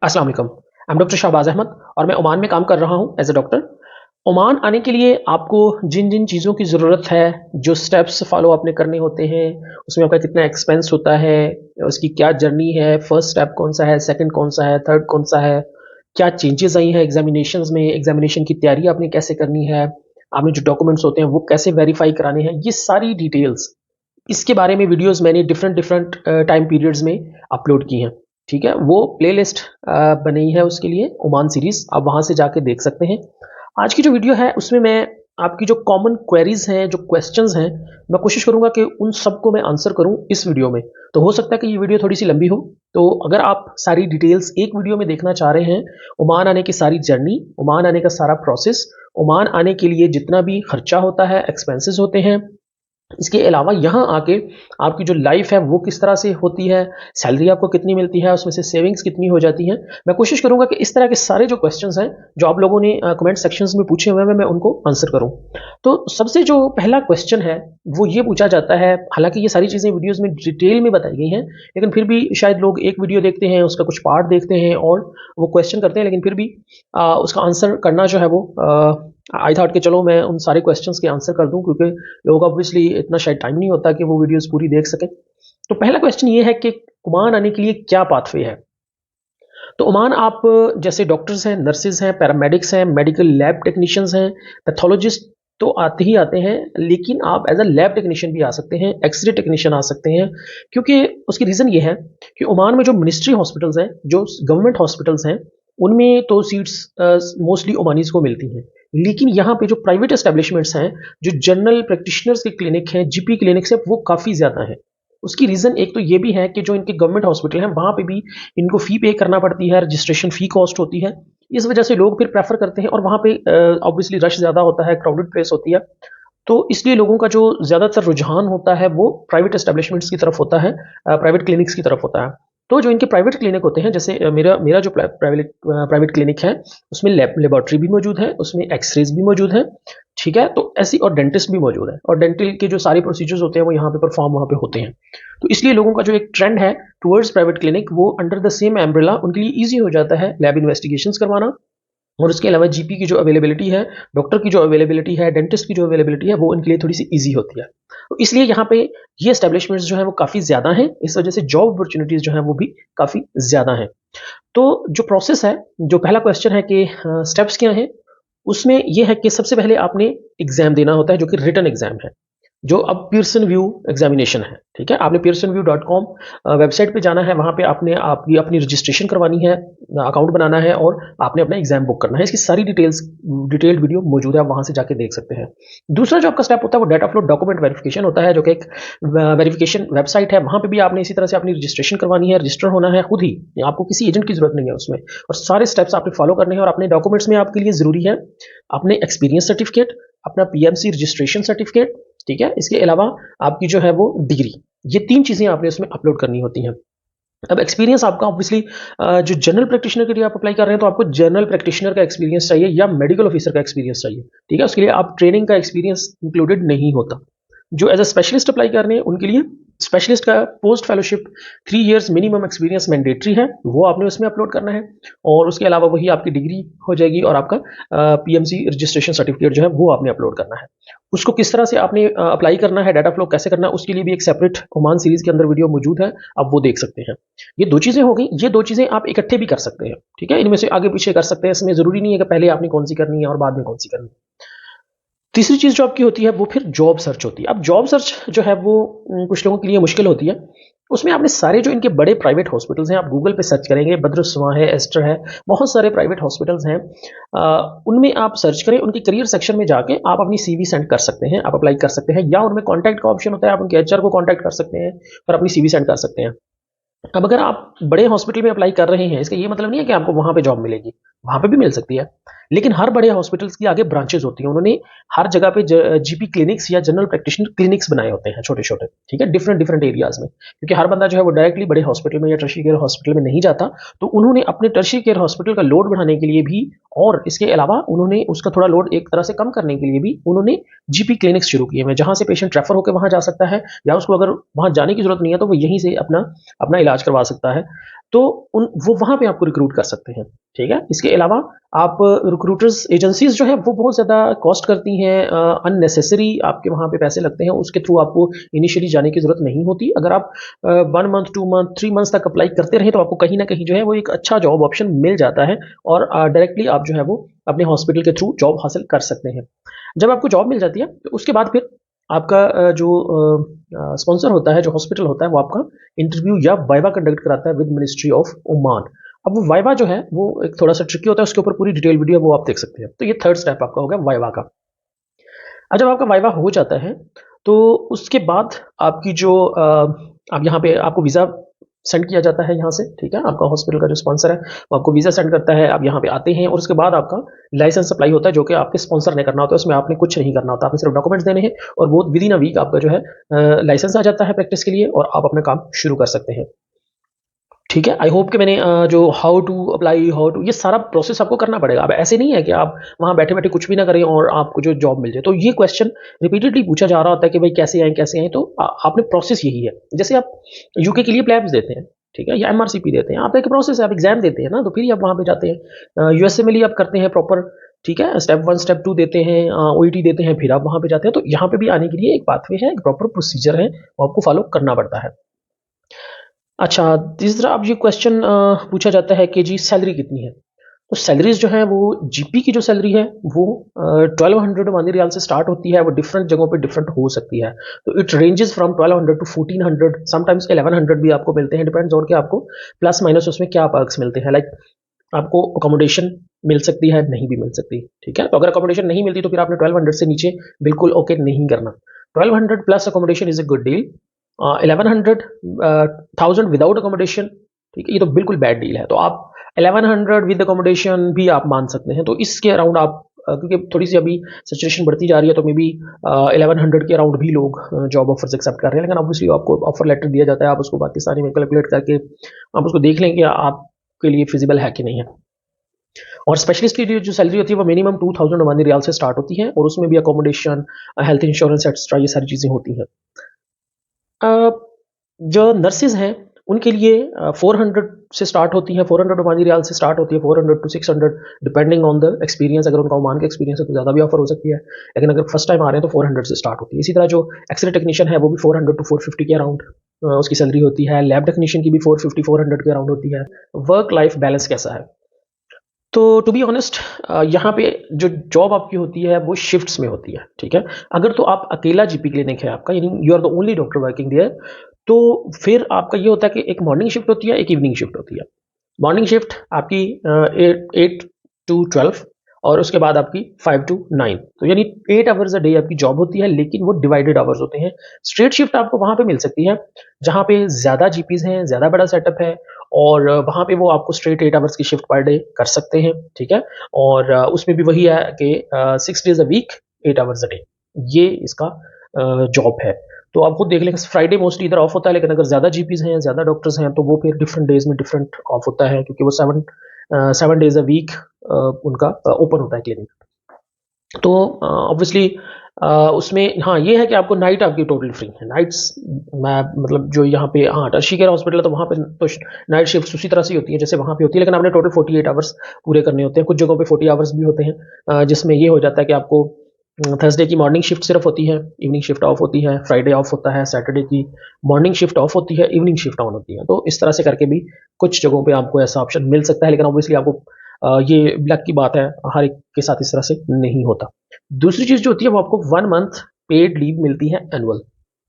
अस्सलाम वालेकुम। I am doctor Shahbaz Ahmad और मैं ओमान में काम कर रहा हूँ एज ए डॉक्टर। ओमान आने के लिए आपको जिन जिन चीज़ों की ज़रूरत है, जो स्टेप्स फॉलो आपने करने होते हैं, उसमें आपका कितना एक्सपेंस होता है, उसकी क्या जर्नी है, फर्स्ट स्टेप कौन सा है, सेकंड कौन सा है, थर्ड कौन सा है, क्या चेंजेस आई हैं एग्जामिनेशंस में, एग्जामिनेशन की तैयारी आपने कैसे करनी है, आपने जो डॉक्यूमेंट्स होते हैं वो कैसे वेरीफाई कराने हैं, ये सारी डिटेल्स इसके बारे में वीडियोस मैंने डिफरेंट डिफरेंट टाइम पीरियड्स में अपलोड की हैं। ठीक है, वो प्लेलिस्ट बनी है उसके लिए, ओमान सीरीज, आप वहां से जाके देख सकते हैं। आज की जो वीडियो है उसमें मैं आपकी जो कॉमन क्वेरीज हैं, जो क्वेश्चंस हैं, मैं कोशिश करूंगा कि उन सबको मैं आंसर करूं इस वीडियो में। तो हो सकता है कि ये वीडियो थोड़ी सी लंबी हो, तो अगर आप सारी डिटेल्स एक वीडियो में देखना चाह रहे हैं, ओमान आने की सारी जर्नी, ओमान आने का सारा प्रोसेस, ओमान आने के लिए जितना भी खर्चा होता है, एक्सपेंसेस होते हैं, इसके अलावा यहाँ आके आपकी जो लाइफ है वो किस तरह से होती है, सैलरी आपको कितनी मिलती है, उसमें से सेविंग्स कितनी हो जाती हैं, मैं कोशिश करूंगा कि इस तरह के सारे जो क्वेश्चंस हैं जो आप लोगों ने कमेंट सेक्शंस में पूछे हुए हैं मैं उनको आंसर करूं। तो सबसे जो पहला क्वेश्चन है वो ये पूछा जाता है, हालांकि ये सारी चीज़ें वीडियोज़ में डिटेल में बताई गई हैं, लेकिन फिर भी शायद लोग एक वीडियो देखते हैं, उसका कुछ पार्ट देखते हैं और वो क्वेश्चन करते हैं, लेकिन फिर भी उसका आंसर करना जो है वो आई थॉट कि चलो मैं उन सारे क्वेश्चंस के आंसर कर दूं, क्योंकि लोग ऑब्वियसली इतना शायद टाइम नहीं होता कि वो वीडियोस पूरी देख सकें। तो पहला क्वेश्चन ये है कि ओमान आने के लिए क्या पाथवे है। तो ओमान आप जैसे डॉक्टर्स हैं, नर्सेज हैं, पैरामेडिक्स हैं, मेडिकल लैब टेक्नीशियंस हैं, पैथोलॉजिस्ट तो आते ही आते हैं, लेकिन आप एज अ लैब टेक्नीशियन भी आ सकते हैं, एक्सरे टेक्नीशियन आ सकते हैं। क्योंकि उसकी रीज़न ये है कि ओमान में जो मिनिस्ट्री हॉस्पिटल्स हैं, जो गवर्नमेंट हॉस्पिटल्स हैं, उनमें तो सीट्स मोस्टली ओमानीज को मिलती हैं। लेकिन यहाँ पे जो प्राइवेट एस्टेब्लिशमेंट्स हैं, जो जनरल प्रैक्टिशनर्स के क्लिनिक हैं, जीपी क्लिनिक्स हैं, वो काफ़ी ज़्यादा हैं। उसकी रीज़न एक तो ये भी है कि जो इनके गवर्नमेंट हॉस्पिटल हैं वहाँ पे भी इनको फ़ी पे करना पड़ती है, रजिस्ट्रेशन फ़ी कॉस्ट होती है। इस वजह से लोग फिर प्रेफ़र करते हैं और वहाँ पे ऑब्वियसली रश ज़्यादा होता है, क्राउडेड प्लेस होती है। तो इसलिए लोगों का जो ज़्यादातर रुझान होता है वो प्राइवेट एस्टेब्लिशमेंट्स की तरफ होता है, प्राइवेट क्लिनिक्स की तरफ होता है। तो जो इनके प्राइवेट क्लिनिक होते हैं, जैसे मेरा मेरा जो प्राइवेट क्लिनिक है, उसमें लेबॉर्ट्री भी मौजूद है, उसमें एक्सरेज भी मौजूद है। ठीक है, तो ऐसी और डेंटिस्ट भी मौजूद है, और डेंटल के जो सारे प्रोसीजर्स होते हैं वो यहाँ पे परफॉर्म वहाँ पे होते हैं। तो इसलिए लोगों का जो एक ट्रेंड है टुवर्ड्स प्राइवेट क्लिनिक, वो अंडर द सेम एम्ब्रेला उनके लिए ईजी हो जाता है लैब इन्वेस्टिगेशंस करवाना। और उसके अलावा जीपी की जो अवेलेबिलिटी है, डॉक्टर की जो अवेलेबिलिटी है, डेंटिस्ट की जो अवेलेबिलिटी है, वो इनके लिए थोड़ी सी ईजी होती है। तो इसलिए यहाँ पे ये एस्टेब्लिशमेंट्स जो हैं वो काफ़ी ज़्यादा हैं, इस वजह से जॉब अपॉर्चुनिटीज़ जो हैं वो भी काफ़ी ज़्यादा हैं। तो जो प्रोसेस है, जो पहला क्वेश्चन है कि स्टेप्स क्या हैं, उसमें ये है कि सबसे पहले आपने एग्ज़ाम देना होता है, जो कि रिटन एग्ज़ाम है, जो अब पियर्सन व्यू एग्जामिनेशन है। ठीक है, आपने pearsonview.com वेबसाइट पे जाना है, वहाँ पे आपने आपकी अपनी रजिस्ट्रेशन करवानी है, अकाउंट बनाना है और आपने अपना एग्जाम बुक करना है। इसकी सारी डिटेल्ड वीडियो मौजूद है, आप वहाँ से जाके देख सकते हैं। दूसरा जो आपका स्टेप होता है वो डाटा फ्लो डॉक्यूमेंट वेरिफिकेशन होता है, जो कि एक वेरिफिकेशन वेबसाइट है। वहाँ पे भी आपने इसी तरह से अपनी रजिस्ट्रेशन करवानी है, रजिस्टर होना है खुद ही, आपको किसी एजेंट की जरूरत नहीं है उसमें, और सारे स्टेप्स आपने फॉलो करने हैं। और अपने डॉक्यूमेंट्स में आपके लिए जरूरी है अपने एक्सपीरियंस सर्टिफिकेट, अपना पीएमसी रजिस्ट्रेशन सर्टिफिकेट। ठीक है, इसके अलावा आपकी जो है वो डिग्री, ये तीन चीज़ें आपने उसमें अपलोड करनी होती हैं। अब एक्सपीरियंस आपका ऑब्वियसली जो जनरल प्रैक्टिशनर के लिए आप अप्लाई कर रहे हैं, तो आपको जनरल प्रैक्टिशनर का एक्सपीरियंस चाहिए या मेडिकल ऑफिसर का एक्सपीरियंस चाहिए। ठीक है, उसके लिए आप ट्रेनिंग का एक्सपीरियंस इंक्लूडेड नहीं होता। जो एज अ स्पेशलिस्ट अप्लाई कर रहे हैं उनके लिए स्पेशलिस्ट का post fellowship 3 years minimum experience mandatory है, वो आपने उसमें अपलोड करना है। और उसके अलावा वही आपकी डिग्री हो जाएगी, और आपका पीएमसी रजिस्ट्रेशन सर्टिफिकेट जो है वो आपने अपलोड करना है। उसको किस तरह से आपने अप्लाई करना है, डाटा फ्लो कैसे करना है, उसके लिए भी एक सेपरेट ओमान सीरीज के अंदर वीडियो मौजूद है, आप वो देख सकते हैं। ये दो चीज़ें हो गई, ये दो चीज़ें आप इकट्ठे भी कर सकते हैं। ठीक है, इनमें से आगे पीछे कर सकते हैं, इसमें ज़रूरी नहीं है कि पहले आपने कौन सी करनी है और बाद में कौन सी करनी है। तीसरी चीज़ जो आपकी होती है वो फिर जॉब सर्च होती है। अब जॉब सर्च जो है वो कुछ लोगों के लिए मुश्किल होती है। उसमें आपने सारे जो इनके बड़े प्राइवेट हॉस्पिटल्स हैं, आप गूगल पे सर्च करेंगे, बद्रुस्वा है, एस्टर है, बहुत सारे प्राइवेट हॉस्पिटल्स हैं, उनमें आप सर्च करें, उनके करियर सेक्शन में जाके आप अपनी सीवी सेंड कर सकते हैं, आप अप्लाई कर सकते हैं, या उनमें कॉन्टैक्ट का ऑप्शन होता है, आप उनके एचआर को कॉन्टैक्ट कर सकते हैं और अपनी सीवी सेंड कर सकते हैं। अब अगर आप बड़े हॉस्पिटल में अप्लाई कर रहे हैं, इसका ये मतलब नहीं है कि आपको वहाँ पे जॉब मिलेगी, वहाँ पे भी मिल सकती है। लेकिन हर बड़े हॉस्पिटल्स की आगे ब्रांचेस होती हैं, उन्होंने हर जगह पे जीपी क्लिनिक्स या जनरल प्रैक्टिशनर क्लिनिक्स बनाए होते हैं छोटे छोटे, ठीक है, डिफरेंट डिफरेंट एरियाज में, क्योंकि हर बंदा जो है वो डायरेक्टली बड़े हॉस्पिटल में या टर्शियरी केयर हॉस्पिटल में नहीं जाता। तो उन्होंने अपने टर्शियरी केयर हॉस्पिटल का लोड बढ़ाने के लिए भी, और इसके अलावा उन्होंने उसका थोड़ा लोड एक तरह से कम करने के लिए भी उन्होंने जीपी क्लिनिक्स शुरू किए हैं, जहां से पेशेंट रेफर होकर वहां जा सकता है, या उसको अगर वहां जाने की जरूरत नहीं है तो वो यहीं से अपना अपना इलाज करवा सकता है। तो वो वहां पे आपको रिक्रूट कर सकते हैं, ठीक है। इसके अलावा आप रिक्रूटर्स एजेंसीज जो है वो बहुत ज़्यादा कॉस्ट करती हैं, अननेसेसरी आपके वहाँ पे पैसे लगते हैं, उसके थ्रू आपको इनिशियली जाने की ज़रूरत नहीं होती। अगर आप 1 मंथ 2 मंथ 3 मंथ्स तक अप्लाई करते रहें तो आपको कहीं ना कहीं जो है वो एक अच्छा जॉब ऑप्शन मिल जाता है, और डायरेक्टली आप जो है वो अपने हॉस्पिटल के थ्रू जॉब हासिल कर सकते हैं। जब आपको जॉब मिल जाती है तो उसके बाद फिर आपका जो स्पॉन्सर होता है, जो हॉस्पिटल होता है, वो आपका इंटरव्यू या वाइवा कंडक्ट कराता है विद मिनिस्ट्री ऑफ ओमान। अब वो वाइवा जो है वो एक थोड़ा सा ट्रिकी होता है, उसके ऊपर पूरी डिटेल वीडियो वो आप देख सकते हैं। तो ये थर्ड स्टेप आपका हो गया वाइवा का। अब जब आपका वाइवा हो जाता है तो उसके बाद आपकी जो अब यहाँ पे आपको वीज़ा सेंड किया जाता है यहाँ से, ठीक है। आपका हॉस्पिटल का जो स्पॉन्सर है वो आपको वीज़ा सेंड करता है, आप यहाँ पे आते हैं, और उसके बाद आपका लाइसेंस अप्लाई होता है, जो कि आपके स्पॉन्सर ने करना होता है। उसमें आपने कुछ नहीं करना होता, आपने सिर्फ डॉक्यूमेंट्स देने हैं, और वो विद इन अ वीक आपका जो है लाइसेंस आ जाता है प्रैक्टिस के लिए, और आप अपना काम शुरू कर सकते हैं, ठीक है। आई होप कि मैंने जो how to apply, how to, ये सारा प्रोसेस आपको करना पड़ेगा। अब ऐसे नहीं है कि आप वहाँ बैठे बैठे कुछ भी ना करें और आपको जो जॉब मिल जाए। तो ये क्वेश्चन रिपीटेडली पूछा जा रहा होता है कि भाई कैसे आए कैसे आए, तो आपने प्रोसेस यही है। जैसे आप यूके के लिए प्लैब्स देते हैं, ठीक है, या एमआरसीपी देते हैं, आपका एक प्रोसेस है, आप एग्जाम देते हैं ना, तो फिर ही आप वहाँ पे जाते हैं। यूएसए में लिए आप करते हैं प्रॉपर, ठीक है, स्टेप 1 स्टेप 2 देते हैं, ओईटी देते हैं, फिर आप वहाँ पे जाते हैं। तो यहाँ पे भी आने के लिए एक पाथवे है, एक प्रॉपर प्रोसीजर है, वो आपको फॉलो करना पड़ता है। अच्छा, तीसरा अब ये क्वेश्चन पूछा जाता है कि जी सैलरी कितनी है। तो सैलरीज जो है वो जीपी की जो सैलरी है वो 1200 ओमानी रियाल से स्टार्ट होती है, वो डिफरेंट जगहों पे डिफरेंट हो सकती है। तो it ranges from 1200 to 1400, sometimes 1100 भी आपको मिलते हैं, डिपेंड्स ऑन कि आपको प्लस माइनस उसमें क्या पर्क्स मिलते हैं। लाइक आपको अकोमोडेशन मिल सकती है, नहीं भी मिल सकती, ठीक है। तो अगर अकोमोडेशन नहीं मिलती तो फिर आपने 1200 से नीचे बिल्कुल ओके नहीं करना। 1200 plus accommodation is a good deal. 1100 1000 without accommodation, ठीक है, ये तो बिल्कुल बैड डील है। तो आप 1100 विद अकोमोडेशन भी आप मान सकते हैं। तो इसके अराउंड आप क्योंकि थोड़ी सी अभी सिचुएशन बढ़ती जा रही है, तो मे बी 1100 के अराउंड भी लोग जॉब ऑफर्स एक्सेप्ट कर रहे हैं। लेकिन ऑब्वियसली आपको ऑफर लेटर दिया जाता है, आप उसको पाकिस्तानी में कैलकुलेट करके आप उसको देख लें कि आपके लिए फिजिबल है कि नहीं है। और स्पेशलिस्ट की जो सैलरी होती है वो मिनिमम 2000 ओमानी रियाल से स्टार्ट होती है, और उसमें भी अकोमोडेशन, हेल्थ इंश्योरेंस एक्स्ट्रा, ये सारी चीज़ें होती हैं। अ, जो नर्सेज हैं उनके लिए 400 से स्टार्ट होती है, 400 ओमानी रियाल से स्टार्ट होती है, 400 to 600 depending on the experience. अगर उनका ओमान का एक्सपीरियंस है तो ज़्यादा भी ऑफर हो सकती है, लेकिन अगर फर्स्ट टाइम आ रहे हैं तो 400 से स्टार्ट होती है। इसी तरह जो एक्सरे टेक्नीशियन है वो भी 400 टू 450 के अराउंड उसकी सैलरी होती है। लैब टेक्नीशियन की भी 450 400 के अराउंड होती है। वर्क लाइफ बैलेंस कैसा है? तो टू बी ऑनेस्ट यहाँ पे जो जॉब आपकी होती है वो शिफ्ट्स में होती है, ठीक है। अगर तो आप अकेला जीपी क्लिनिक है आपका, यानी you are the only doctor working there, तो फिर आपका ये होता है कि एक मॉर्निंग शिफ्ट होती है, एक इवनिंग शिफ्ट होती है। मॉर्निंग शिफ्ट आपकी 8 to 12, और उसके बाद आपकी 5 to 9, तो यानी 8 आवर्स अ डे आपकी जॉब होती है, लेकिन वो डिवाइडेड आवर्स होते हैं। स्ट्रेट शिफ्ट आपको वहाँ पे मिल सकती है जहाँ पे ज़्यादा जीपीज हैं, ज़्यादा बड़ा सेटअप है, और वहाँ पे वो आपको स्ट्रेट 8 आवर्स की शिफ्ट पर डे कर सकते हैं, ठीक है। और उसमें भी वही है कि 6 days a week, 8 hours a day, ये इसका जॉब है। तो आप खुद देख लें, फ्राइडे मोस्टली इधर ऑफ होता है, लेकिन अगर ज़्यादा जीपीज हैं, ज़्यादा डॉक्टर्स हैं, तो वो फिर डिफरेंट डेज में डिफरेंट ऑफ होता है, क्योंकि वो 7 days अ वीक उनका ओपन होता है क्लिनिक। तो ऑब्वियसली उसमें हाँ ये है कि आपको नाइट आपकी टोटल फ्री है। नाइट्स मैं मतलब जो यहाँ पे हाँ टर्शी केयर हॉस्पिटल है, तो वहाँ पे तो नाइट शिफ्ट उसी तरह से होती है जैसे वहाँ पे होती है, लेकिन आपने टोटल 48 आवर्स पूरे करने होते हैं। कुछ जगहों पे 40 आवर्स भी होते हैं, जिसमें ये हो जाता है कि आपको थर्सडे की मॉर्निंग शिफ्ट सिर्फ होती है, इवनिंग शिफ्ट ऑफ होती है, फ्राइडे ऑफ होता है, सैटरडे की मॉर्निंग शिफ्ट ऑफ होती है, इवनिंग शिफ्ट ऑन होती है। तो इस तरह से करके भी कुछ जगहों पे आपको ऐसा ऑप्शन मिल सकता है, लेकिन ऑब्वियसली आपको ये लक की बात है, हर एक के साथ इस तरह से नहीं होता। दूसरी चीज़ जो होती है वो आपको 1 मंथ पेड लीव मिलती है एनुअल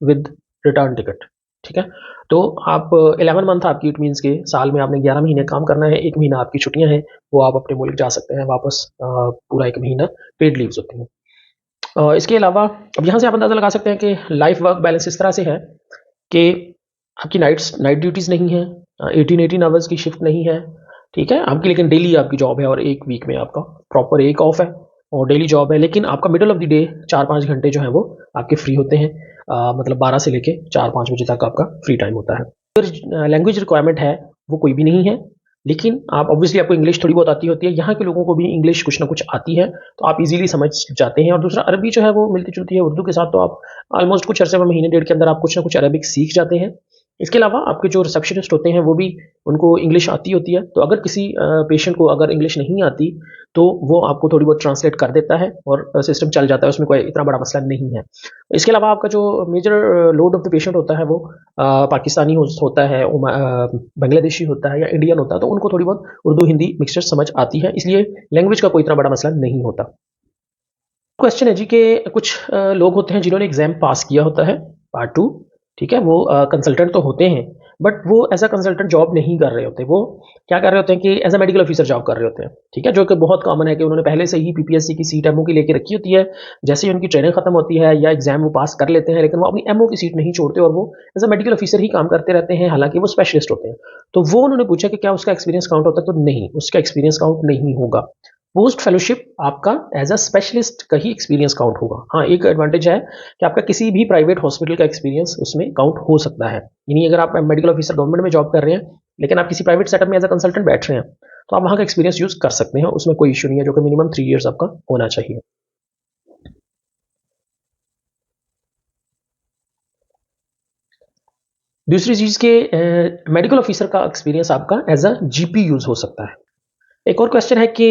विद रिटर्न टिकट, ठीक है। तो आप 11 मंथ आपकी, इट मीन्स के साल में आपने 11 महीने काम करना है, 1 महीना आपकी छुट्टियां हैं, वो आप अपने मुल्क जा सकते हैं वापस, पूरा 1 महीना पेड लीव्स होती हैं। इसके अलावा अब यहाँ से आप अंदाज़ा लगा सकते हैं कि लाइफ वर्क बैलेंस इस तरह से है कि आपकी नाइट ड्यूटीज़ नहीं है, 18 आवर्स की शिफ्ट नहीं है, ठीक है आपकी, लेकिन डेली आपकी जॉब है, और एक वीक में आपका प्रॉपर एक ऑफ है और डेली जॉब है, लेकिन आपका मिडल ऑफ द डे 4-5 घंटे जो है वो आपके फ्री होते हैं। मतलब 12 से लेके 4-5 बजे तक आपका फ्री टाइम होता है। फिर लैंग्वेज रिक्वायरमेंट है वो कोई भी नहीं है, लेकिन आप ऑब्वियसली आपको इंग्लिश थोड़ी बहुत आती होती है, यहाँ के लोगों को भी इंग्लिश कुछ ना कुछ आती है, तो आप इजीली समझ जाते हैं। और दूसरा अरबी जो है वो मिलती जुलती है उर्दू के साथ, तो आप ऑलमोस्ट कुछ अरसे में, महीने डेढ़ के अंदर आप कुछ ना कुछ अरबिक सीख जाते हैं। इसके अलावा आपके जो रिसेप्शनिस्ट होते हैं वो भी, उनको इंग्लिश आती होती है, तो अगर किसी पेशेंट को अगर इंग्लिश नहीं आती तो वो आपको थोड़ी बहुत ट्रांसलेट कर देता है और सिस्टम चल जाता है, उसमें कोई इतना बड़ा मसला नहीं है। इसके अलावा आपका जो major load of the patient होता है वो पाकिस्तानी होता है, बांग्लादेशी होता है या इंडियन होता है, तो उनको थोड़ी बहुत उर्दू हिंदी मिक्सचर समझ आती है, इसलिए लैंग्वेज का कोई इतना बड़ा मसला नहीं होता। क्वेश्चन है जी कि कुछ लोग होते हैं जिन्होंने एग्जाम पास किया होता है, पार्ट 2, ठीक है, वो कंसल्टेंट तो होते हैं, बट वो एज अ कंसल्टेंट जॉब नहीं कर रहे होते, वो क्या कर रहे होते हैं कि as a medical officer job कर रहे होते हैं, ठीक है, जो कि बहुत कॉमन है कि उन्होंने पहले से ही पीपीएससी की सीट एमओ की लेके रखी होती है। जैसे ही उनकी ट्रेनिंग खत्म होती है या एग्जाम वो पास कर लेते हैं, लेकिन वो अपनी एमओ की सीट नहीं छोड़ते और वो एज अ मेडिकल ऑफिसर ही काम करते रहते हैं, हालांकि वो स्पेशलिस्ट होते हैं। तो वो उन्होंने पूछा कि क्या उसका एक्सपीरियंस काउंट होता है, तो नहीं, उसका एक्सपीरियंस काउंट नहीं होगा। पोस्ट फेलोशिप आपका एज अ स्पेशलिस्ट का ही एक्सपीरियंस काउंट होगा। हाँ, एक एडवांटेज है कि आपका किसी भी प्राइवेट हॉस्पिटल का एक्सपीरियंस उसमें काउंट हो सकता है, यानी अगर आप मेडिकल ऑफिसर गवर्नमेंट में जॉब कर रहे हैं लेकिन आप किसी प्राइवेट सेटअप में एज अ कंसल्टेंट बैठ रहे हैं, तो आप वहाँ का एक्सपीरियंस यूज कर सकते हैं, उसमें कोई इशू नहीं है, जो कि मिनिमम 3 ईयर्स आपका होना चाहिए। दूसरी चीज़ के मेडिकल ऑफिसर का एक्सपीरियंस आपका एज अ जीपी यूज हो सकता है। एक और क्वेश्चन है कि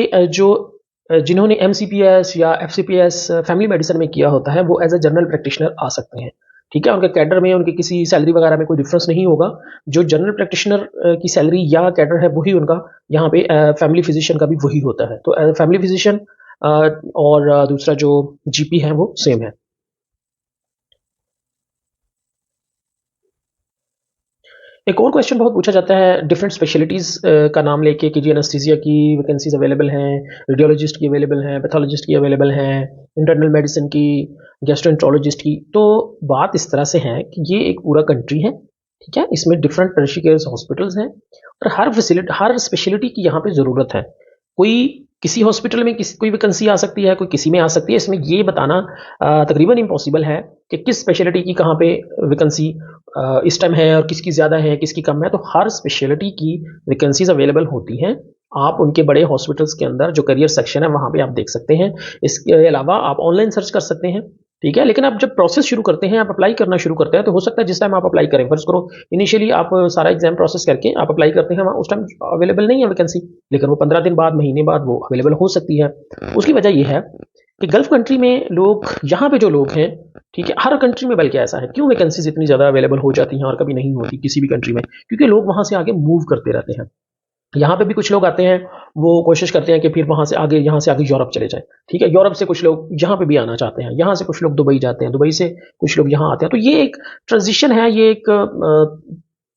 जिन्होंने एमसीपीएस या एफसीपीएस फैमिली मेडिसिन में किया होता है वो एज अ जनरल प्रैक्टिशनर आ सकते हैं, ठीक है, उनके कैडर में उनकी किसी सैलरी वगैरह में कोई डिफरेंस नहीं होगा। जो जनरल प्रैक्टिशनर की सैलरी या कैडर है वही उनका यहाँ पे फैमिली फिजिशियन का भी वही होता है, तो फैमिली फिजिशियन और दूसरा जो जीपी है वो सेम है। एक और क्वेश्चन बहुत पूछा जाता है डिफरेंट स्पेशलिटीज़ का नाम लेके कि जी एनेस्थीसिया की वैकेंसीज अवेलेबल हैं, रेडियोलॉजिस्ट की अवेलेबल हैं, पैथोलॉजिस्ट की अवेलेबल हैं, इंटरनल मेडिसिन की, गैस्ट्रोएंटरोलॉजिस्ट की। तो बात इस तरह से है कि ये एक पूरा कंट्री है, ठीक है, इसमें डिफरेंट टर्शियरी केयर हॉस्पिटल्स हैं और हर स्पेशलिटी की यहाँ पे ज़रूरत है। कोई किसी हॉस्पिटल में किसी कोई वैकेंसी आ सकती है, कोई किसी में आ सकती है, इसमें ये बताना तकरीबन इम्पॉसिबल है कि किस स्पेशलिटी की कहाँ पे वैकेंसी इस टाइम है और किसकी ज़्यादा है किसकी कम है। तो हर स्पेशलिटी की वैकेंसीज अवेलेबल होती हैं, आप उनके बड़े हॉस्पिटल्स के अंदर जो करियर सेक्शन है वहाँ पे आप देख सकते हैं। इसके अलावा आप ऑनलाइन सर्च कर सकते हैं, ठीक है, लेकिन आप जब प्रोसेस शुरू करते हैं, आप अप्लाई करना शुरू करते हैं, तो हो सकता है जिस टाइम आप अप्लाई करें, फर्ज करो इनिशियली आप सारा एग्जाम प्रोसेस करके आप अप्लाई करते हैं, उस टाइम अवेलेबल नहीं है वैकेंसी, लेकिन वो 15 दिन बाद, महीने बाद वो अवेलेबल हो सकती है। उसकी वजह ये है कि गल्फ कंट्री में लोग, यहाँ पे जो लोग हैं, ठीक है, हर कंट्री में बल्कि ऐसा है, क्यों वैकेंसीज इतनी ज़्यादा अवेलेबल हो जाती हैं और कभी नहीं होती किसी भी कंट्री में, क्योंकि लोग वहाँ से आगे मूव करते रहते हैं। यहाँ पे भी कुछ लोग आते हैं, वो कोशिश करते हैं कि फिर वहाँ से आगे, यहाँ से आगे यूरोप चले जाएँ, ठीक है, यूरोप से कुछ लोग यहाँ पे भी आना चाहते हैं, यहाँ से कुछ लोग दुबई जाते हैं, दुबई से कुछ लोग यहाँ आते हैं, तो ये एक ट्रांजिशन है, ये एक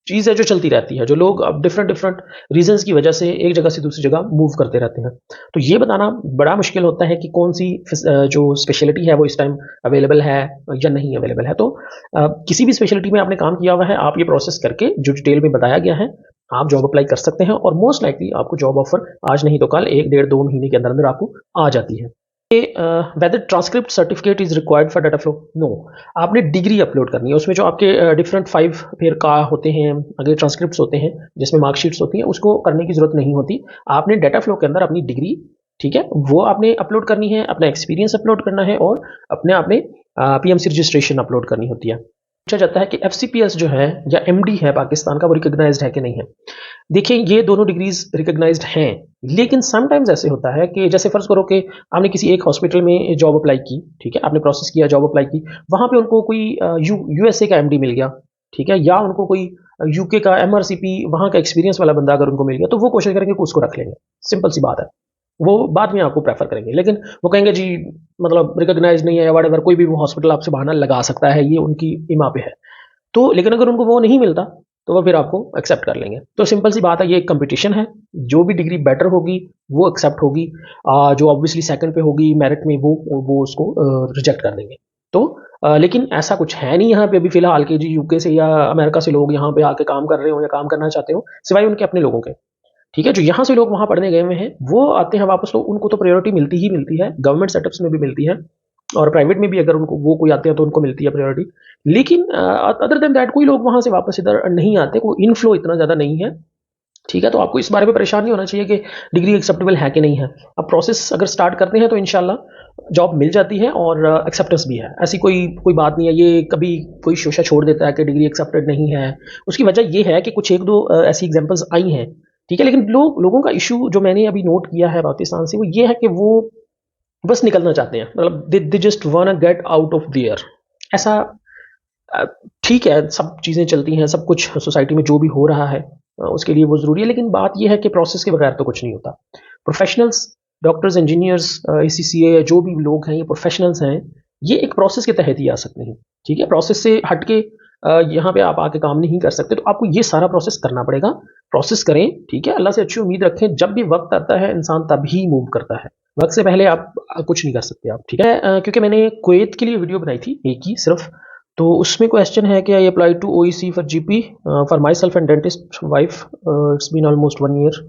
चीज़ है जो चलती रहती है, जो लोग अब डिफरेंट डिफरेंट रीजंस की वजह से एक जगह से दूसरी जगह मूव करते रहते हैं। तो ये बताना बड़ा मुश्किल होता है कि कौन सी जो स्पेशलिटी है वो इस टाइम अवेलेबल है या नहीं अवेलेबल है। तो किसी भी स्पेशलिटी में आपने काम किया हुआ है, आप ये प्रोसेस करके जो डिटेल में बताया गया है, आप जॉब अप्लाई कर सकते हैं और मोस्ट लाइकली आपको जॉब ऑफर आज नहीं तो कल 1 डेढ़ 2 महीने के अंदर अंदर आपको आ जाती है। Whether transcript certificate is required for data flow, no, आपने डिग्री अपलोड करनी है, उसमें जो आपके डिफरेंट 5 फिर का होते हैं, अगर ट्रांसक्रिप्ट होते हैं जिसमें मार्कशीट्स होती हैं, उसको करने की जरूरत नहीं होती। आपने डाटा फ्लो के अंदर अपनी डिग्री, ठीक है, वो आपने अपलोड करनी है, अपना एक्सपीरियंस अपलोड करना है और अपने आपने पीएमसी रजिस्ट्रेशन अपलोड करनी होती है। पूछा जाता है कि एफसीपीएस जो है या एमडी है पाकिस्तान का, वो रिकॉग्नाइज्ड है कि नहीं है। देखिए, ये दोनों डिग्रीज रिकॉग्नाइज्ड हैं, लेकिन समटाइम्स ऐसे होता है कि जैसे फर्ज करो कि आपने किसी एक हॉस्पिटल में जॉब अप्लाई की, ठीक है, आपने प्रोसेस किया, जॉब अप्लाई की, वहाँ पे उनको कोई यूएसए का एमडी मिल गया, ठीक है, या उनको कोई यूके का एमआरसीपी वहाँ का एक्सपीरियंस वाला बंदा अगर उनको मिल गया, तो वो कोशिश करेंगे कि उसको रख लेंगे, सिंपल सी बात है, वो बाद में आपको प्रेफर करेंगे, लेकिन वो कहेंगे जी मतलब रिकॉग्नाइज नहीं है, वट कोई भी वो हॉस्पिटल आपसे बहाना लगा सकता है, ये उनकी इमा पे है। तो लेकिन अगर उनको वो नहीं मिलता तो वो फिर आपको एक्सेप्ट कर लेंगे। तो सिंपल सी बात है, ये एक कंपटीशन है, जो भी डिग्री बेटर होगी वो एक्सेप्ट होगी, जो ऑब्वियसली सेकंड पे होगी मेरिट में वो उसको रिजेक्ट कर देंगे। तो लेकिन ऐसा कुछ है नहीं यहाँ पे अभी फिलहाल के जी यूके से या अमेरिका से लोग यहाँ पे आके काम कर रहे हो या काम करना चाहते हो, सिवाय उनके अपने लोगों के। ठीक है, जो यहाँ से लोग वहाँ पढ़ने गए हुए हैं वो आते हैं वापस, तो उनको तो प्रायोरिटी मिलती ही मिलती है, गवर्नमेंट सेटअप्स में भी मिलती है और प्राइवेट में भी अगर उनको वो कोई आते हैं तो उनको मिलती है प्रायोरिटी। लेकिन अदर देन दैट कोई लोग वहाँ से वापस इधर नहीं आते, कोई इनफ्लो इतना ज़्यादा नहीं है। ठीक है, तो आपको इस बारे में परेशान नहीं होना चाहिए कि डिग्री एक्सेप्टेबल है कि नहीं है। आप प्रोसेस अगर स्टार्ट करते हैं तो इंशाल्लाह जॉब मिल जाती है और एक्सेप्टेंस भी है, ऐसी कोई कोई बात नहीं है। ये कभी कोई शोशा छोड़ देता है कि डिग्री एक्सेप्टेड नहीं है, उसकी वजह ये है कि कुछ एक दो ऐसी एग्जाम्पल्स आई हैं। ठीक है, लेकिन लोगों का इशू जो मैंने अभी नोट किया है पाकिस्तान से, वो ये है कि वो बस निकलना चाहते हैं, मतलब they just want get out of their. ऐसा अ, ठीक है, सब चीज़ें चलती हैं, सब कुछ सोसाइटी में जो भी हो रहा है उसके लिए वो ज़रूरी है, लेकिन बात ये है कि प्रोसेस के बगैर तो कुछ नहीं होता। प्रोफेशनल्स, डॉक्टर्स, इंजीनियर्स, ACCA जो भी लोग हैं, ये प्रोफेशनल्स हैं, ये एक प्रोसेस के तहत ही आ सकते हैं। ठीक है, प्रोसेस से हट के यहाँ पे आप आके काम नहीं कर सकते, तो आपको ये सारा प्रोसेस करना पड़ेगा। प्रोसेस करें, ठीक है, अल्लाह से अच्छी उम्मीद रखें, जब भी वक्त आता है इंसान तभी मूव करता है, वक्त से पहले आप कुछ नहीं कर सकते आप। ठीक है, क्योंकि मैंने कुवैत के लिए वीडियो बनाई थी एक ही सिर्फ, तो उसमें क्वेश्चन है कि I apply to OEC for GP for myself and dentist wife, it's been almost 1 year.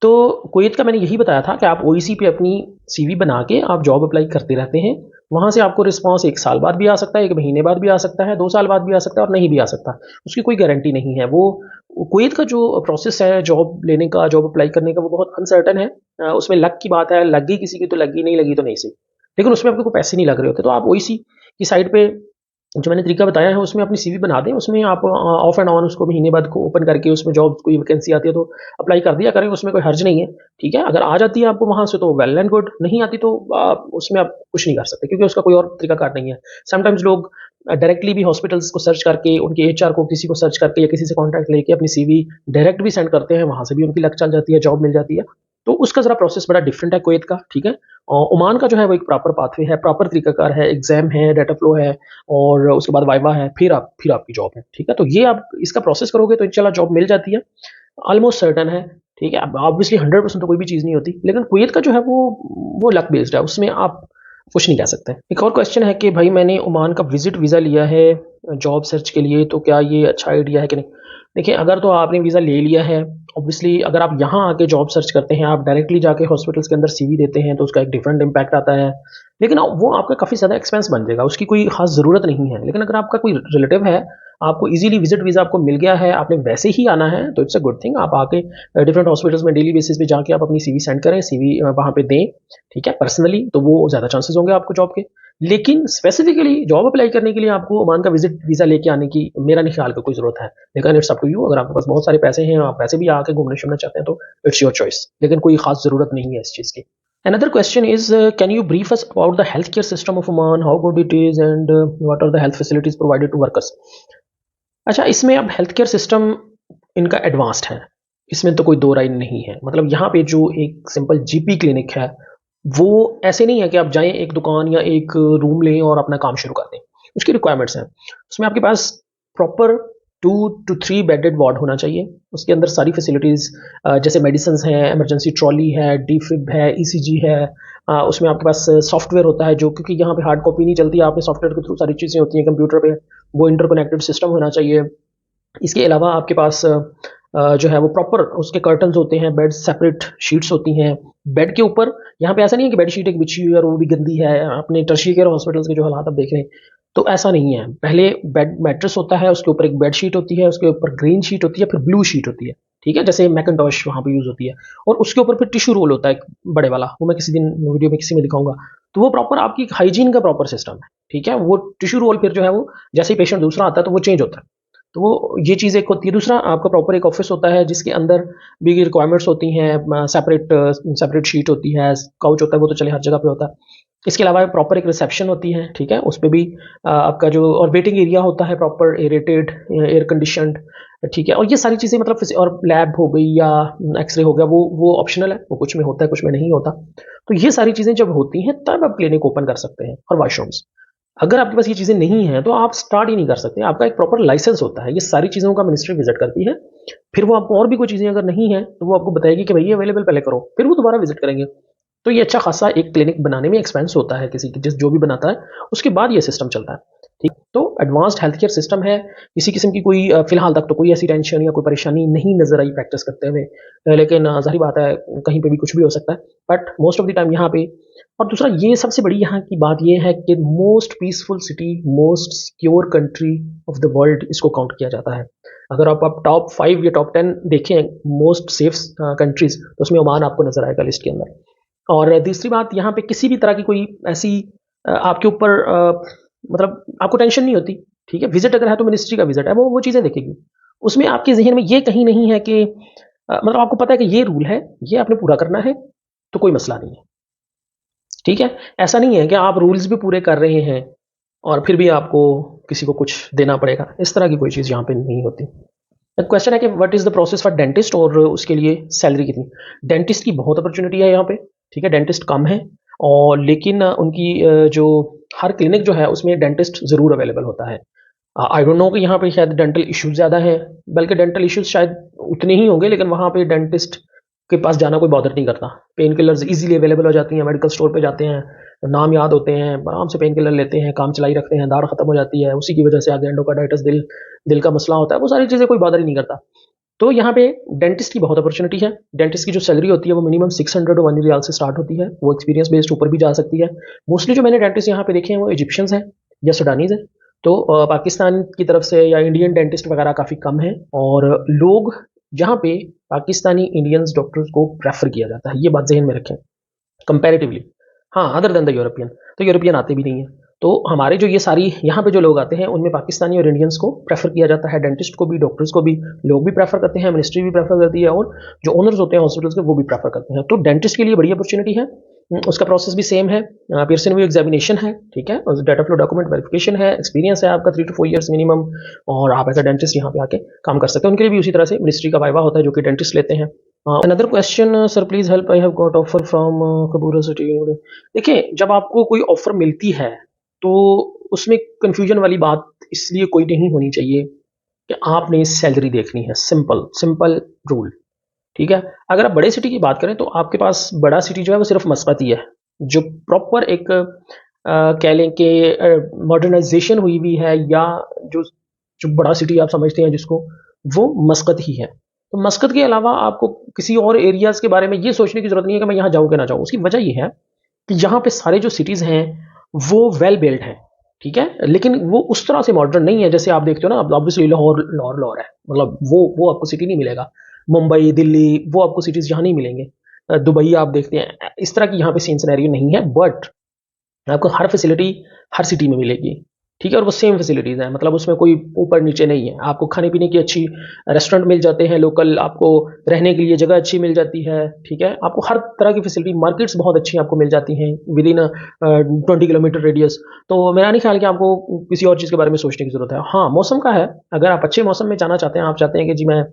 तो कुवैत का मैंने यही बताया था कि आप OEC पे अपनी CV बना के आप जॉब अप्लाई करते रहते हैं, वहाँ से आपको रिस्पांस 1 साल बाद भी आ सकता है, 1 महीने बाद भी आ सकता है, 2 साल बाद भी आ सकता है और नहीं भी आ सकता, उसकी कोई गारंटी नहीं है। वो कुवैत का जो प्रोसेस है जॉब लेने का, जॉब अप्लाई करने का, वो बहुत अनसर्टन है। उसमें लक की बात है, लगी किसी की तो लगी, नहीं लगी तो नहीं सही, लेकिन उसमें आपको पैसे नहीं लग रहे होते। तो आप OEC की साइड पे जो मैंने तरीका बताया है उसमें अपनी CV बना दें, उसमें आप ऑफ एंड ऑन उसको महीने बाद को ओपन करके उसमें जॉब कोई वैकेंसी आती है तो अप्लाई कर दिया करें, उसमें कोई हर्ज नहीं है। ठीक है, अगर आ जाती है आपको वहाँ से तो वेल एंड गुड, नहीं आती तो उसमें आप कुछ नहीं कर सकते, क्योंकि उसका कोई और तरीका कार नहीं है। समटाइम्स लोग डायरेक्टली भी हॉस्पिटल्स को सर्च करके, उनके HR को किसी को सर्च करके या किसी से कॉन्टैक्ट लेके अपनी CV डायरेक्ट भी सेंड करते हैं, वहाँ से भी उनकी लक चल जाती है, जॉब मिल जाती है। तो उसका ज़रा प्रोसेस बड़ा डिफरेंट है कुवैत का। ठीक है, ओमान का जो है वो एक प्रॉपर पाथवे है, प्रॉपर तरीकाकार है, एग्जाम है, डाटा फ्लो है और उसके बाद वाइवा है, फिर आपकी जॉब है। ठीक है, तो ये आप इसका प्रोसेस करोगे तो इंशाल्लाह जॉब मिल जाती है, ऑलमोस्ट सर्टन है। ठीक है, अब ऑब्वियसली 100% तो कोई भी चीज़ नहीं होती, लेकिन कुवैत का जो है वो लक बेस्ड है, उसमें आप कुछ नहीं कह सकते। एक और क्वेश्चन है कि भाई मैंने ओमान का विजिट वीज़ा लिया है जॉब सर्च के लिए, तो क्या ये अच्छा आइडिया है कि नहीं? देखिए, अगर तो आपने वीज़ा ले लिया है, ऑब्वियसली अगर आप यहाँ आके जॉब सर्च करते हैं, आप डायरेक्टली जाके हॉस्पिटल्स के अंदर CV देते हैं, तो उसका एक डिफरेंट इम्पैक्ट आता है, लेकिन वो आपका काफ़ी ज़्यादा एक्सपेंस बन जाएगा, उसकी कोई खास ज़रूरत नहीं है। लेकिन अगर आपका कोई रिलेटिव है, आपको इजीली विजिट वीज़ा आपको मिल गया है, आपने वैसे ही आना है, तो इट्स अ गुड थिंग। आप आके डिफरेंट हॉस्पिटल्स में डेली बेसिस पे जाके आप अपनी CV सेंड करें, CV वहाँ पे दें, ठीक है, पर्सनली, तो वो ज़्यादा चांसेस होंगे आपको जॉब के। लेकिन स्पेसिफिकली जॉब अप्लाई करने के लिए आपको ओमान का विजिट वीज़ा लेके आने की मेरा नहीं ख्याल का कोई ज़रूरत है, लेकिन इट्स अप टू यू। अगर आपके पास बहुत सारे पैसे हैं, आप वैसे भी आके घूमने शूमने चाहते हैं, तो इट्स योर चॉइस, लेकिन कोई खास ज़रूरत नहीं है इस चीज़ की। Another question is, can you brief us about the healthcare system of Oman, how good it is, and what are the health facilities provided to workers? अच्छा, इसमें अब हेल्थ केयर सिस्टम इनका एडवांस्ड है, इसमें तो कोई दो राय नहीं है। मतलब यहाँ पे जो एक सिंपल GP क्लिनिक है, वो ऐसे नहीं है कि आप जाएं एक दुकान या एक रूम लें और अपना काम शुरू कर दें। उसकी रिक्वायरमेंट्स हैं, उसमें आपके पास प्रॉपर 2 to 3 बेडेड वार्ड होना चाहिए, उसके अंदर सारी फैसिलिटीज़ जैसे मेडिसिन हैं, इमरजेंसी ट्रॉली है, डिफिब है, ECG है, उसमें आपके पास सॉफ्टवेयर होता है, जो क्योंकि यहाँ पे हार्ड कॉपी नहीं चलती, आपके सॉफ्टवेयर के थ्रू सारी चीज़ें होती हैं कंप्यूटर पे, वो इंटरकनेक्टेड सिस्टम होना चाहिए। इसके अलावा आपके पास जो है वो प्रॉपर उसके कर्टन्स होते हैं, बेड सेपरेट शीट्स होती हैं बेड के ऊपर। यहाँ पे ऐसा नहीं है कि बेड शीट एक बिछी हुई है और वो भी गंदी है, अपने टर्शियरी केयर हॉस्पिटल्स के जो हालात आप देख रहे हैं, तो ऐसा नहीं है। पहले बेड मैट्रेस होता है, उसके ऊपर एक बेड शीट होती है, उसके ऊपर ग्रीन शीट होती है, फिर ब्लू शीट होती है, ठीक है, जैसे मैकिन्टॉश वहाँ पे यूज़ होती है, और उसके ऊपर फिर टिश्यू रोल होता है एक बड़े वाला, वो मैं किसी दिन वीडियो में किसी में दिखाऊंगा। तो वो प्रॉपर आपकी हाइजीन का प्रॉपर सिस्टम है, ठीक है। वो टिश्यू रोल फिर जो है वो जैसे ही पेशेंट दूसरा आता है तो वो चेंज होता है, तो वो ये चीज़ एक होती है। दूसरा आपका प्रॉपर एक ऑफिस होता है जिसके अंदर भी रिक्वायरमेंट्स होती हैं, सेपरेट शीट होती है, काउच होता है, वो तो चले हर जगह पे होता है। इसके अलावा प्रॉपर एक रिसेप्शन होती है, ठीक है, उस पे भी आपका जो और वेटिंग एरिया होता है प्रॉपर एरेटेड, एयर कंडीशनड, ठीक है। और ये सारी चीज़ें मतलब और लैब हो गई या एक्सरे हो गया, वो ऑप्शनल है, वो कुछ में होता है कुछ में नहीं होता। तो ये सारी चीज़ें जब होती हैं तब आप क्लिनिक ओपन कर सकते हैं, और वॉशरूम्स। अगर आपके पास ये चीज़ें नहीं हैं तो आप स्टार्ट ही नहीं कर सकते। आपका एक प्रॉपर लाइसेंस होता है, ये सारी चीज़ों का मिनिस्ट्री विजिट करती है, फिर वो आपको और भी कोई चीज़ें अगर नहीं है तो वो आपको बताएगी कि भई ये अवेलेबल पहले करो, फिर वो दोबारा विजिट करेंगे। तो ये अच्छा खासा एक क्लिनिक बनाने में एक्सपेंस होता है किसी की, जिस जो भी बनाता है उसके बाद ये सिस्टम चलता है। ठीक, तो एडवांस्ड हेल्थ केयर सिस्टम है। किसी किस्म की कोई फिलहाल तक तो कोई ऐसी टेंशन या कोई परेशानी नहीं नजर आई प्रैक्टिस करते हुए, लेकिन जाहिर बात है कहीं पे भी कुछ भी हो सकता है, but most of the time यहाँ पे। और दूसरा ये सबसे बड़ी यहाँ की बात ये है कि most peaceful city, most secure country of the world इसको काउंट किया जाता है। अगर आप टॉप 5 या टॉप 10 देखें मोस्ट सेफ कंट्रीज, तो उसमें ओमान आपको नजर आएगा लिस्ट के अंदर। और तीसरी बात, यहाँ पे किसी भी तरह की कोई ऐसी आपके ऊपर मतलब आपको टेंशन नहीं होती। ठीक है, विजिट अगर है तो मिनिस्ट्री का विजिट है, वो चीज़ें देखेगी। उसमें आपके जहन में ये कहीं नहीं है कि मतलब आपको पता है कि ये रूल है, ये आपने पूरा करना है, तो कोई मसला नहीं है। ठीक है, ऐसा नहीं है कि आप रूल्स भी पूरे कर रहे हैं और फिर भी आपको किसी को कुछ देना पड़ेगा, इस तरह की कोई चीज़ यहाँ पे नहीं होती। क्वेश्चन है कि what is the process for dentist, और उसके लिए सैलरी कितनी। डेंटिस्ट की बहुत अपॉर्चुनिटी है यहाँ पे। ठीक है, डेंटिस्ट कम है, और लेकिन उनकी जो हर क्लिनिक जो है उसमें डेंटिस्ट ज़रूर अवेलेबल होता है। आई डोंट नो कि यहाँ पे शायद डेंटल इश्यूज ज़्यादा हैं, बल्कि डेंटल इश्यूज शायद उतने ही होंगे, लेकिन वहाँ पे डेंटिस्ट के पास जाना कोई बॉदर नहीं करता। पेन किलर्स इजीली अवेलेबल हो जाती हैं, मेडिकल स्टोर पे जाते हैं, नाम याद होते हैं, आराम से पेन किलर लेते हैं, काम चलाई रखते हैं, दाढ़ खत्म हो जाती है, उसी की वजह से आगे एंडोकार्डाइटिस, दिल दिल का मसला होता है, वो सारी चीज़ें कोई बॉदर ही नहीं करता। तो यहाँ पे डेंटिस्ट की बहुत अपॉर्चुनिटी है। डेंटिस्ट की जो सैलरी होती है वो मिनिमम 600 टू 1 रियाल से स्टार्ट होती है, वो एक्सपीरियंस बेस्ड ऊपर भी जा सकती है। मोस्टली जो मैंने डेंटिस्ट यहाँ पे देखे हैं वो इजिप्शियंस हैं या सुडानीज हैं। तो पाकिस्तान की तरफ से या इंडियन डेंटिस्ट वगैरह काफ़ी कम है, और लोग जहाँ पे पाकिस्तानी इंडियंस डॉक्टर्स को प्रेफर किया जाता है, ये बात जहन में रखें कंपैरेटिवली। हाँ, अदर देन द यूरोपियन, तो यूरोपियन आते भी नहीं है। तो हमारे जो ये सारी यहाँ पे जो लोग आते हैं उनमें पाकिस्तानी और इंडियंस को प्रेफर किया जाता है, डेंटिस्ट को भी, डॉक्टर्स को भी। लोग भी प्रेफर करते हैं, मिनिस्ट्री भी प्रेफर करती है, और जो ओनर्स होते हैं हॉस्पिटल्स के वो भी प्रेफर करते हैं। तो डेंटिस्ट के लिए बड़ी अपॉर्चुनिटी है। उसका प्रोसेस भी सेम है, पियर्सन व्यू एग्जामिनेशन है, ठीक है, और डाटा फ्लो डॉक्यूमेंट वेरिफिकेशन है, एक्सपीरियंस है आपका 3 to 4 ईयर्स मिनिमम, और आप एज अ डेंटिस्ट यहाँ पे आके काम कर सकते हैं। उनके लिए भी उसी तरह से मिनिस्ट्री का वाइवा होता है जो कि डेंटिस्ट लेते हैं। Another question, sir please help, I have got offer from कबूरा सिटी। देखिए, जब आपको कोई ऑफर मिलती है तो उसमें कंफ्यूजन वाली बात इसलिए कोई नहीं होनी चाहिए कि आपने सैलरी देखनी है। Simple simple rule. ठीक है, अगर आप बड़े सिटी की बात करें तो आपके पास बड़ा सिटी जो है वो सिर्फ मस्कत ही है, जो प्रॉपर एक कह लें कि मॉडर्नाइजेशन हुई हुई है, या जो जो बड़ा सिटी आप समझते हैं जिसको, वो मस्कत ही है। तो मस्कत के अलावा आपको किसी और एरियाज़ के बारे में ये सोचने की ज़रूरत नहीं है कि मैं यहाँ जाऊँ कि ना जाऊँ। उसकी वजह ये है कि यहाँ पे सारे जो सिटीज़ हैं वो वेल बिल्ड हैं। ठीक है, लेकिन वो उस तरह से मॉडर्न नहीं है जैसे आप देखते हो ना। ऑब्वियसली लाहौर लाहौर लाहौर है, मतलब वो आपको सिटी नहीं मिलेगा। मुंबई, दिल्ली, वो आपको सिटीज़ यहाँ नहीं मिलेंगे। दुबई आप देखते हैं, इस तरह की यहाँ पे सीन सिनेरियो नहीं है, बट आपको हर फैसिलिटी हर सिटी में मिलेगी। ठीक है, और वो सेम फैसिलिटीज़ हैं, मतलब उसमें कोई ऊपर नीचे नहीं है। आपको खाने पीने की अच्छी रेस्टोरेंट मिल जाते हैं लोकल, आपको रहने के लिए जगह अच्छी मिल जाती है। ठीक है, आपको हर तरह की फैसिलिटी, मार्केट्स बहुत अच्छी आपको मिल जाती हैं विद इन 20 किलोमीटर रेडियस। तो मेरा नहीं ख्याल कि आपको किसी और चीज़ के बारे में सोचने की ज़रूरत है। हाँ, मौसम का है, अगर आप अच्छे मौसम में जाना चाहते हैं, आप चाहते हैं कि जी मैं,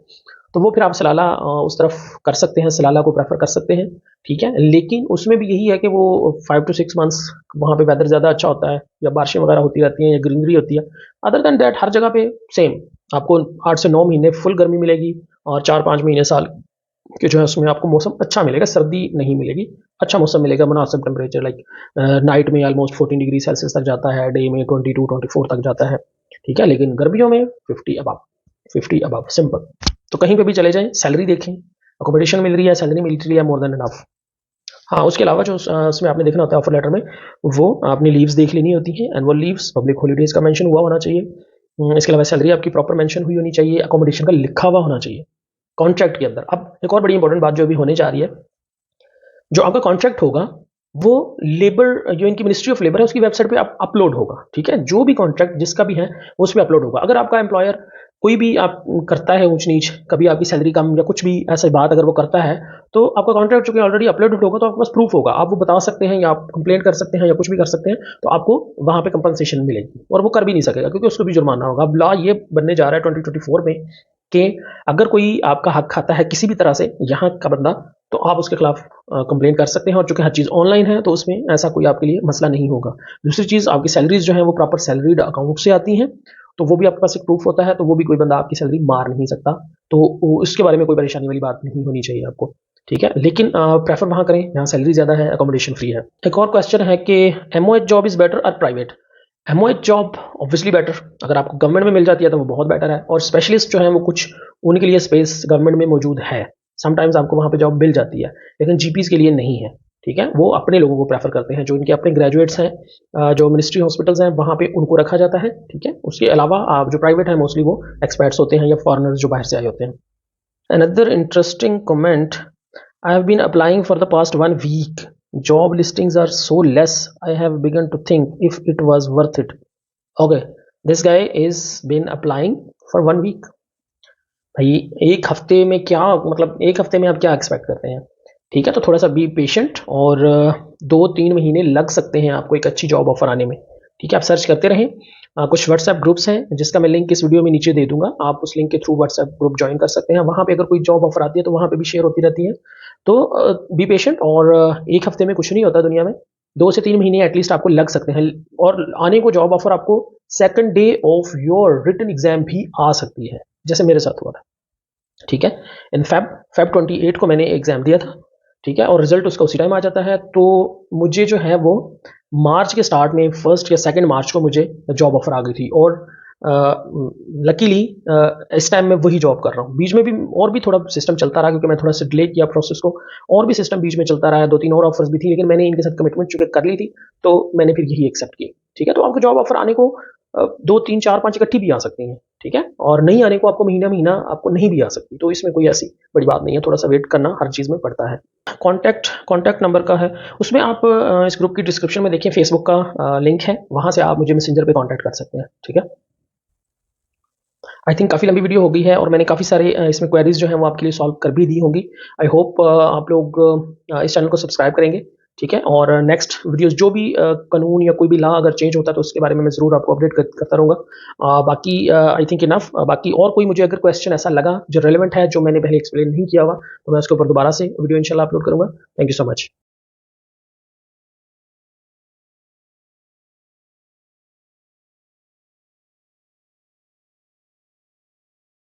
तो वो फिर आप सलाला उस तरफ कर सकते हैं, सलाला को प्रेफर कर सकते हैं। ठीक है, लेकिन उसमें भी यही है कि वो 5 to 6 मंथ्स वहाँ पे वेदर ज़्यादा अच्छा होता है, या बारिशें वगैरह होती रहती हैं, या ग्रीनरी होती है। अदर देन दैट हर जगह पे सेम आपको 8 से 9 महीने फुल गर्मी मिलेगी, और 4-5 महीने साल के जो है उसमें आपको मौसम अच्छा मिलेगा, सर्दी नहीं मिलेगी, अच्छा मौसम मिलेगा, मुनासिब टेम्परेचर। लाइक नाइट में ऑलमोस्ट 14 डिग्री सेल्सियस तक जाता है, डे में 22-24 तक जाता है। ठीक है, लेकिन गर्मियों में 50 अबव सिंपल। तो कहीं पे भी चले जाएं, सैलरी देखें, अकोमोडेशन मिल रही है, सैलरी मिल रही है, मोर देन इनफ। हाँ, उसके अलावा जो उसमें आपने देखना होता है ऑफर लेटर में, वो आपने लीव्स देख लेनी होती हैं, एनुअल लीव्स, पब्लिक हॉलीडेज का मेंशन हुआ होना चाहिए। इसके अलावा सैलरी आपकी प्रॉपर मेंशन हुई होनी चाहिए, अकोमोडेशन का लिखा हुआ होना चाहिए कॉन्ट्रैक्ट के अंदर। अब एक और बड़ी इंपॉर्टेंट बात जो अभी होने जा रही है, जो आपका कॉन्ट्रैक्ट होगा वो लेबर, जो इनकी मिनिस्ट्री ऑफ लेबर है उसकी वेबसाइट पे अपलोड होगा। ठीक है, जो भी कॉन्ट्रैक्ट जिसका भी है वो उस पर अपलोड होगा। अगर आपका एम्प्लॉयर कोई भी आप करता है ऊंच नीच, कभी आपकी सैलरी कम या कुछ भी ऐसी बात अगर वो करता है, तो आपका कॉन्ट्रैक्ट चूंकि ऑलरेडी अपलोडेड होगा, तो आपके पास प्रूफ होगा, आप वो बता सकते हैं, या आप कंप्लेंट कर सकते हैं, या कुछ भी कर सकते हैं, तो आपको वहां पे कंपनसेशन मिलेगी। और वो कर भी नहीं सकेगा क्योंकि उसको भी जुर्माना होगा। अब लॉ ये बनने जा रहा है 2024 में कि अगर कोई आपका हक खाता है किसी भी तरह से यहाँ का बंदा, तो आप उसके खिलाफ कंप्लेन कर सकते हैं। और चूंकि हर चीज़ ऑनलाइन है तो उसमें ऐसा कोई आपके लिए मसला नहीं होगा। दूसरी चीज़, आपकी सैलरीज जो है वो प्रॉपर सैलरीड अकाउंट से आती हैं, तो वो भी आपके पास एक प्रूफ होता है, तो वो भी कोई बंदा आपकी सैलरी मार नहीं सकता। तो उसके बारे में कोई परेशानी वाली बात नहीं होनी चाहिए आपको। ठीक है, लेकिन प्रेफर वहाँ करें जहाँ सैलरी ज़्यादा है, अकोमोडेशन फ्री है। एक और क्वेश्चन है कि एमओएच जॉब इज़ बेटर और private? MOH job obviously better, अगर आपको गवर्नमेंट में मिल जाती है तो वो बहुत बेटर है, और स्पेशलिस्ट जो है वो कुछ उनके लिए स्पेस गवर्नमेंट में मौजूद है, समटाइम्स आपको वहाँ पे जॉब मिल जाती है, लेकिन जीपीज़ के लिए नहीं है। ठीक है, वो अपने लोगों को प्रेफर करते हैं, जो इनके अपने ग्रेजुएट्स हैं, जो मिनिस्ट्री हॉस्पिटल्स हैं वहाँ पे उनको रखा जाता है। ठीक है, उसके अलावा जो प्राइवेट है मोस्टली वो एक्सपर्ट्स होते हैं या फॉरनर्स जो बाहर से आए होते हैं। Another interesting comment, I have been applying for the past 1 week. Job listings are so less. I have begun to think if it was worth it. Okay, this guy is been applying for 1 week. भाई एक हफ्ते में क्या, मतलब एक हफ्ते में आप क्या एक्सपेक्ट करते हैं? ठीक है, तो थोड़ा सा बी पेशेंट, और 2-3 महीने लग सकते हैं आपको एक अच्छी जॉब ऑफर आने में। ठीक है, आप सर्च करते रहें। कुछ व्हाट्सएप ग्रुप्स हैं जिसका मैं लिंक इस वीडियो में नीचे दे दूंगा, आप उस लिंक के थ्रू व्हाट्सएप ग्रुप ज्वाइन कर सकते हैं। वहाँ पे अगर कोई जॉब ऑफर आती है तो वहाँ पे भी शेयर होती रहती है। तो बी पेशेंट, और एक हफ्ते में कुछ नहीं होता दुनिया में, 2 से 3 महीने एटलीस्ट आपको लग सकते हैं, और आने को जॉब ऑफर आपको second day of your written exam भी आ सकती है, जैसे मेरे साथ हुआ था। ठीक है, इन फेब 28 को मैंने एग्जाम दिया था। ठीक है, और रिजल्ट उसका उसी टाइम आ जाता है, तो मुझे जो है वो मार्च के स्टार्ट में 1 या 2 मार्च को मुझे जॉब ऑफर आ गई थी, और लकीली इस टाइम मैं वही जॉब कर रहा हूँ। बीच में भी और भी थोड़ा सिस्टम चलता रहा, क्योंकि मैं थोड़ा सा डिले किया प्रोसेस को, और भी सिस्टम बीच में चलता रहा, 2-3 और ऑफर्स भी थी, लेकिन मैंने इनके साथ कमिटमेंट चूंकि कर ली थी, तो मैंने फिर यही एक्सेप्ट की। ठीक है, तो आपको जॉब ऑफर आने को 2-3-4-5 इकट्ठी भी आ सकती हैं। ठीक है, और नहीं आने को आपको महीना आपको नहीं भी आ सकती, तो इसमें कोई ऐसी बड़ी बात नहीं है, थोड़ा सा वेट करना हर चीज़ में पड़ता है। कॉन्टैक्ट नंबर का है, उसमें आप इस ग्रुप की डिस्क्रिप्शन में देखिए, फेसबुक का लिंक है, वहाँ से आप मुझे मैसेंजर पे कॉन्टैक्ट कर सकते हैं। ठीक है, आई थिंक काफ़ी लंबी वीडियो हो गई है, और मैंने काफ़ी सारे इसमें क्वेरीज जो हैं वो आपके लिए सॉल्व कर भी दी होंगी। आई होप आप लोग इस चैनल को सब्सक्राइब करेंगे। ठीक है, और नेक्स्ट वीडियोस जो भी कानून या कोई भी लॉ अगर चेंज होता है तो उसके बारे में मैं ज़रूर आपको अपडेट करता रहूँगा। बाकी आई थिंक इनफ, बाकी और कोई मुझे अगर क्वेश्चन ऐसा लगा जो रेलिवेंट है, जो मैंने पहले एक्सप्लेन नहीं किया हुआ, तो मैं उसके ऊपर दोबारा से वीडियो इंशाल्लाह अपलोड करूँगा। Thank you so much.